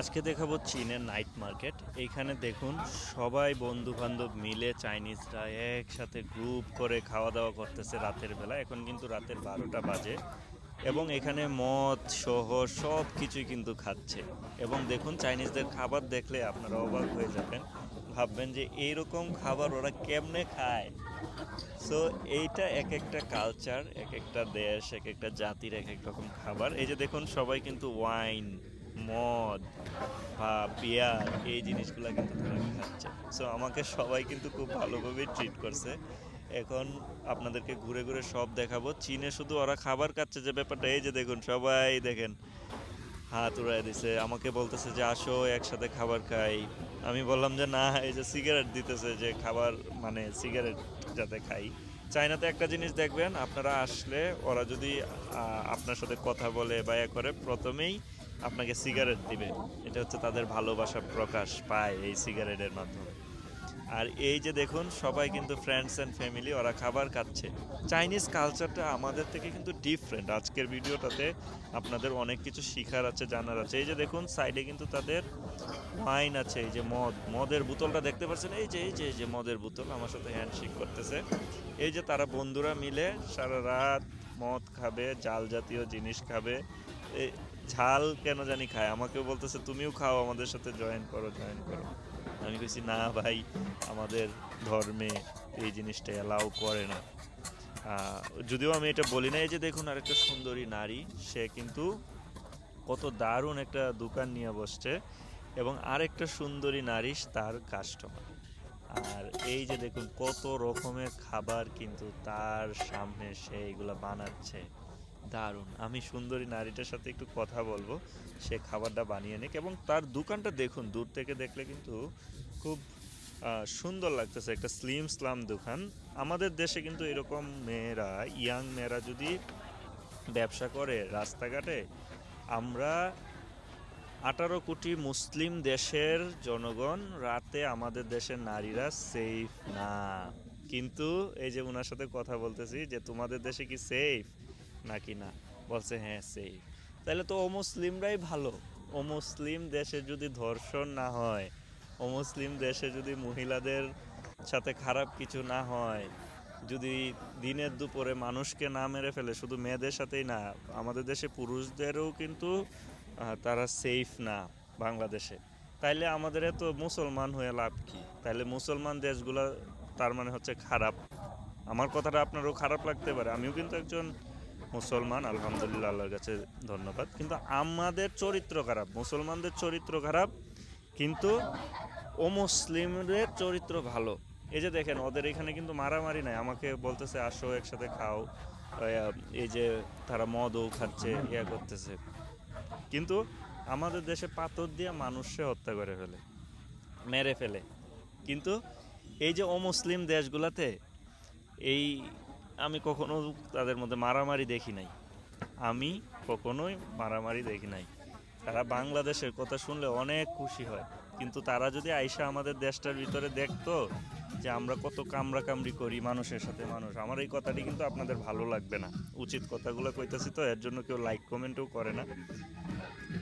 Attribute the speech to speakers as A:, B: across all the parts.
A: আজকে দেখাবো চীনের নাইট মার্কেট। এইখানে দেখুন সবাই বন্ধু বান্ধব মিলে চাইনিজরা একসাথে গ্রুপ করে খাওয়া দাওয়া করতেছে রাতের বেলা। এখন কিন্তু রাতের 12টা বাজে এবং এখানে মদ সহ সব কিছুই কিন্তু খাচ্ছে। এবং দেখুন চাইনিজদের খাবার দেখলে আপনারা অবাক হয়ে যাবেন, ভাববেন যে এইরকম খাবার ওরা কেমনে খায়। সো এইটা এক একটা কালচার, এক একটা দেশ, এক একটা জাতির এক এক রকম খাবার। এই যে দেখুন সবাই কিন্তু ওয়াইন, মদ বা বিয়ার এই জিনিসগুলো কিন্তু তারা খাচ্ছে। সো আমাকে সবাই কিন্তু খুব ভালোভাবে ট্রিট করছে। এখন আপনাদেরকে ঘুরে ঘুরে সব দেখাবো। চীনে শুধু ওরা খাবার খাচ্ছে যে ব্যাপারটা, এই যে দেখুন সবাই দেখেন হাত উড়ায় দিছে, আমাকে বলতেছে যে আসো একসাথে খাবার খাই। আমি বললাম যে না, এই যে সিগারেট দিতেছে যে খাবার মানে সিগারেট যাতে খাই। চায়নাতে একটা জিনিস দেখবেন, আপনারা আসলে ওরা যদি আপনার সাথে কথা বলে বা এ করে প্রথমেই আপনাকে সিগারেট দিবে। এটা হচ্ছে তাদের ভালোবাসার প্রকাশ পায় এই সিগারেটের মাধ্যমে। আর এই যে দেখুন সবাই কিন্তু ফ্রেন্ডস অ্যান্ড ফ্যামিলি ওরা খাবার খাচ্ছে। চাইনিজ কালচারটা আমাদের থেকে কিন্তু ডিফারেন্ট। আজকের ভিডিওটাতে আপনাদের অনেক কিছু শিখার আছে, জানার আছে। এই যে দেখুন সাইডে কিন্তু তাদের ওয়াইন আছে, এই যে মদের বোতলটা দেখতে পাচ্ছেন, এই যে মদের বোতল আমার সাথে হ্যান্ডশেক করতেছে। এই যে তারা বন্ধুরা মিলে সারা রাত মদ খাবে, জাল জাতীয় জিনিস খাবে। এই ঝাল কেন জানি খায়, আমাকেও বলতেছে তুমিও খাও, আমাদের সাথে জয়েন করো জয়েন করো। আমি কইছি না ভাই, আমাদের ধর্মে এই জিনিসটা অ্যালাউ করে না। যদিও আমি এটা বলি না। এই যে দেখুন আরেকটা সুন্দরী নারী, সে কিন্তু কত দারুণ একটা দোকান নিয়ে বসছে এবং আরেকটা সুন্দরী নারী তার কাস্টমার। আর এই যে দেখুন কত রকমের খাবার কিন্তু তার সামনে সে এগুলা বানাচ্ছে। দারুণ। আমি সুন্দরী নারীটার সাথে একটু কথা বলবো, সে খাবারটা বানিয়ে নিক। এবং তার দোকানটা দেখুন, দূর থেকে দেখলে কিন্তু খুব সুন্দর লাগতেছে, একটা স্লিম স্লাম দোকান। আমাদের দেশে কিন্তু এরকম মেয়েরা, ইয়াং মেয়েরা যদি ব্যবসা করে রাস্তাঘাটে, আমরা 18 কোটি মুসলিম দেশের জনগণ, রাতে আমাদের দেশের নারীরা সেফ না। কিন্তু এই যে ওনার সাথে কথা বলতেছি যে তোমাদের দেশে কি সেফ নাকি না, বলছে হ্যাঁ সেফ। তাহলে তো অমুসলিমরাই ভালো। অমুসলিম দেশে যদি ধর্ষণ না হয়, অমুসলিম দেশে যদি মহিলাদের সাথে খারাপ কিছু না হয়, যদি দিনের দুপুরে মানুষকে না মেরে ফেলে, শুধু মেয়েদের সাথেই না, আমাদের দেশে পুরুষদেরও কিন্তু তারা সেফ না বাংলাদেশে। তাইলে আমাদের এত মুসলমান হয়ে লাভ কি? তাইলে মুসলমান দেশগুলো তার মানে হচ্ছে খারাপ। আমার কথাটা আপনারও খারাপ লাগতে পারে, আমিও কিন্তু একজন মুসলমান, আলহামদুলিল্লাহ, আল্লাহর কাছে ধন্যবাদ। কিন্তু আমাদের চরিত্র খারাপ, মুসলমানদের চরিত্র খারাপ, কিন্তু অমুসলিমদের চরিত্র ভালো। এই যে দেখেন ওদের এখানে কিন্তু মারামারি নাই, আমাকে বলতেছে আসো একসাথে খাও। এই যে তারা মদও খাচ্ছে, ইয়া করতেছে। কিন্তু আমাদের দেশে পাথর দিয়ে মানুষকে হত্যা করে ফেলে, মেরে ফেলে। কিন্তু এই যে অমুসলিম দেশগুলাতে এই আমি কখনো তাদের মধ্যে মারামারি দেখি নাই। আমি কখনোই মারামারি দেখি নাই। তারা বাংলাদেশের কথা শুনলে অনেক খুশি হয়। কিন্তু তারা যদি আইসা আমাদের দেশটার ভিতরে দেখতো যে আমরা কত কামড়াকামড়ি করি মানুষের সাথে মানুষ, আমার এই কথাটি কিন্তু আপনাদের ভালো লাগবে না। উচিত কথাগুলো কইতেছি তো, এর জন্য কেউ লাইক কমেন্টও করে না।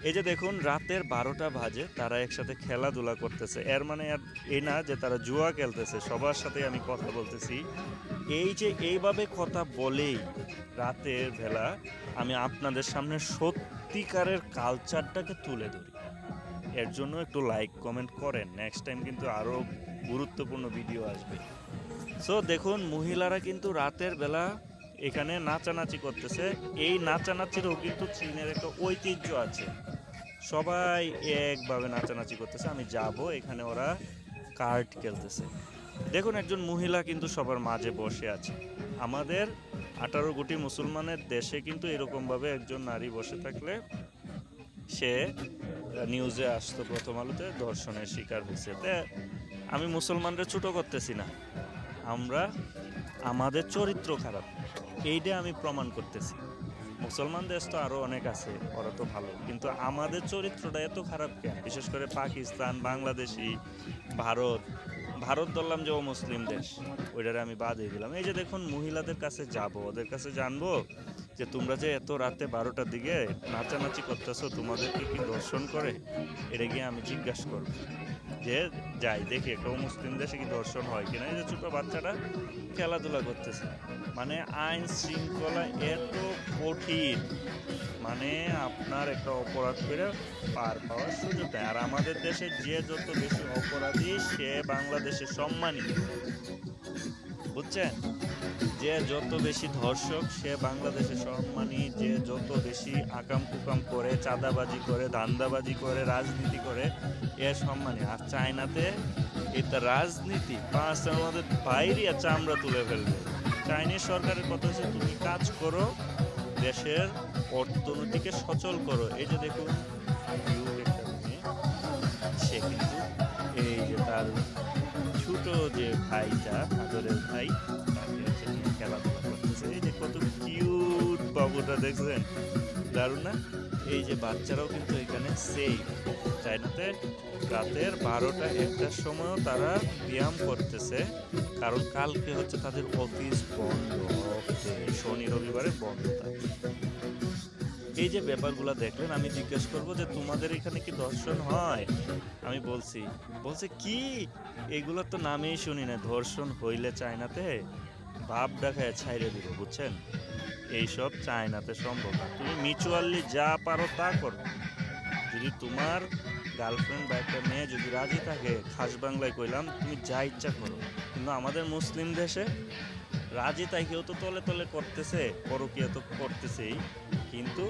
A: এই যে দেখুন রাতের 12টা বাজে, তারা একসাথে খেলাধুলা করতেছে। এর মানে আর এই না যে তারা জুয়া খেলতেছে, সবার সাথে আমি কথা বলতেছি। এই যে এইভাবে কথা বলেই রাতের বেলা আমি আপনাদের সামনে সত্যিকারের কালচারটাকে তুলে ধরি। এর জন্য একটু লাইক কমেন্ট করেন, নেক্সট টাইম কিন্তু আরও গুরুত্বপূর্ণ ভিডিও আসবে। সো দেখুন মহিলারা কিন্তু রাতের বেলা এখানে নাচানাচি করতেছে। এই নাচানাচিরও কিন্তু চীনের একটা ঐতিহ্য আছে, সবাই একভাবে নাচানাচি করতেছে। আমি যাব, এখানে ওরা কার্ড খেলতেছে। দেখুন একজন মহিলা কিন্তু সবার মাঝে বসে আছে। আমাদের 18 কোটি মুসলমানের দেশে কিন্তু এরকমভাবে একজন নারী বসে থাকলে সে নিউজে আসতো, প্রথম আলোতে ধর্ষণের শিকার হয়েছে। আমি মুসলমানদের ছোট করতেছি না, আমরা আমাদের চরিত্র খারাপ, এইটা আমি প্রমাণ করতেছি। মুসলমান দেশ তো আরও অনেক আছে, ওরা তো ভালো, কিন্তু আমাদের চরিত্রটা এত খারাপ কেন? বিশেষ করে পাকিস্তান, বাংলাদেশি, ভারত। ভারত ধরলাম যে ও মুসলিম দেশ, ওইটারে আমি বাদ দিয়ে দিলাম। এই যে দেখুন মহিলাদের কাছে যাব, ওদের কাছে জানবো যে তোমরা যে এত রাতে 12টার দিকে নাচানাচি করতেছো, তোমাদেরকে কি দর্শন করে? এটা গিয়ে আমি জিজ্ঞাসা করবো, যে যাই দেখি একটা মুসলিম দেশে কি দর্শন হয় কিনা। এই যে ছোট বাচ্চাটা খেলাধুলা করতেছে, মানে আইন শৃঙ্খলা এত কঠিন, মানে আপনার একটা অপরাধ করে পার পাওয়ার সুযোগ দেয়। আর আমাদের দেশে যে যত বেশি অপরাধী সে বাংলাদেশে সম্মানী, বুঝছেন? যে যত বেশি ধর্ষক সে বাংলাদেশে সম্মানী, যে যত বেশি আকাম কুকাম করে, চাঁদাবাজি করে, ধান্দাবাজি করে, রাজনীতি করে, এ সম্মানী। আর চায়নাতে এটা রাজনীতি পাঁচ আমাদের বাইরে চামড়া তুলে ফেলবে। চাইনিজ সরকারের কথা হচ্ছে তুমি কাজ করো, দেশের অর্থনীতিকে সচল করো। এই যে দেখুন একটা মেয়ে, সে কিন্তু এই যে তার ছোট যে ভাইটা, আদরের ভাই, তাকে হচ্ছে নিয়ে খেলাধুলা করতেছে। এই যে কত কিউট বাবুটা, দেখছেন? দারুণ না? এই যে বাচ্চারাও কিন্তু এখানে সেফ। চাইনাতে রাতের 12টা-1টার সময়ও তারা ব্যায়াম করতেছে, কারণ কালকে হচ্ছে তাদের অফিস বন্ধ, শনি রবিবারে বন্ধ থাকে। এই যে ব্যাপারগুলো দেখলেন, আমি জিজ্ঞেস করবো যে তোমাদের এখানে কি ধর্ষণ হয়? আমি বলছে কি এগুলো তো নামেই শুনি না, ধর্ষণ হইলে চায়নাতে বাপ ডাকায় ছাইরে দিব, বুঝছেন? এইসব চায়নাতে সম্ভব না। তুমি মিউচুয়ালি যা পারো তা করো। যদি তোমার গার্লফ্রেন্ড বা একটা মেয়ে যদি রাজি থাকে, খাস বাংলায় কইলাম, তুমি যা ইচ্ছা করো। কিন্তু আমাদের মুসলিম দেশে রাজি তাই কেউ তো তলে তলে করতেছে, পরকীয়া তো করতেছেই, কিন্তু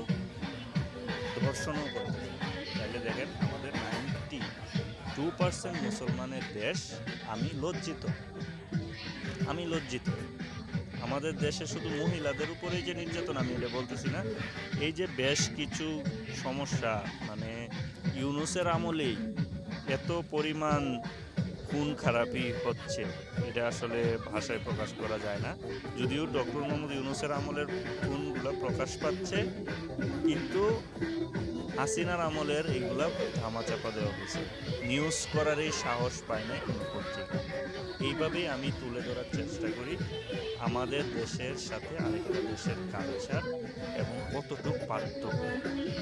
A: ধর্ষণও করতেছে। তাহলে দেখেন আমাদের 92% মুসলমানের দেশ। আমি লজ্জিত। আমাদের দেশে শুধু মহিলাদের উপরেই যে নির্যাতন, আমি এটা বলতেছি না, এই যে বেশ কিছু সমস্যা, মানে ইউনূসের আমলেই এত পরিমাণ খুন খারাপি হচ্ছে, এটা আসলে ভাষায় প্রকাশ করা যায় না। যদিও ডক্টর মোহাম্মদ ইউনূসের আমলের খুনগুলো প্রকাশ পাচ্ছে, কিন্তু হাসিনার আমলের এইগুলা ধামাচাপা দেওয়া হয়েছে। নিউজ করার এই সাহস পায় না কোনো পত্রিকা। এইভাবেই আমি তুলে ধরার চেষ্টা করি আমাদের দেশের সাথে আরেকটা দেশের কালচার এবং কতটুকু পার্থক্য।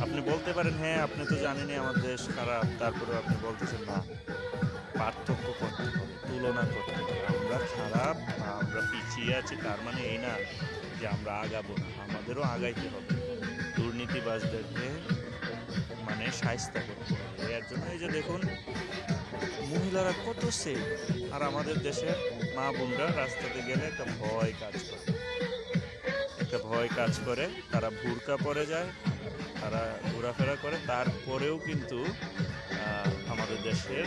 A: আপনি বলতে পারেন হ্যাঁ আপনি তো জানেনই আমার দেশ খারাপ, তারপরেও আপনি বলতেছেন না, পার্থক্য করতে হবে, তুলনা করতে হবে। আমরা খারাপ বা আমরা পিছিয়ে আছি তার মানে এই না যে আমরা আগাবো না, আমাদেরও আগাইতে হবে। দুর্নীতিবাজদেরকে মানে শায়েস্তা করতে হবে। এর জন্য এই যে দেখুন মহিলারা কত সেফ, আর আমাদের দেশের মা বোনরা রাস্তাতে গেলে একটা ভয় কাজ করে, তারা বুরকা পরে যায়, তারা ঘোরাফেরা করে, তারপরেও কিন্তু আমাদের দেশের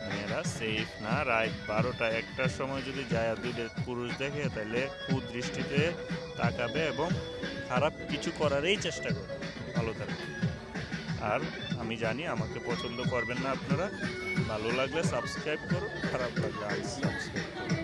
A: মেয়েরা সেফ না। রাত 12টা-1টার সময় যদি যায় আর দুইটা পুরুষ দেখে, তাহলে কুদৃষ্টিতে তাকাবে এবং খারাপ কিছু করারই চেষ্টা করবে। ভালো থাকবে। আর আমি জানি আমাকে পছন্দ করবেন না আপনারা, ভালো লাগলে সাবস্ক্রাইব করুন, খারাপ লাগলে আনসাবস্ক্রাইব করুন।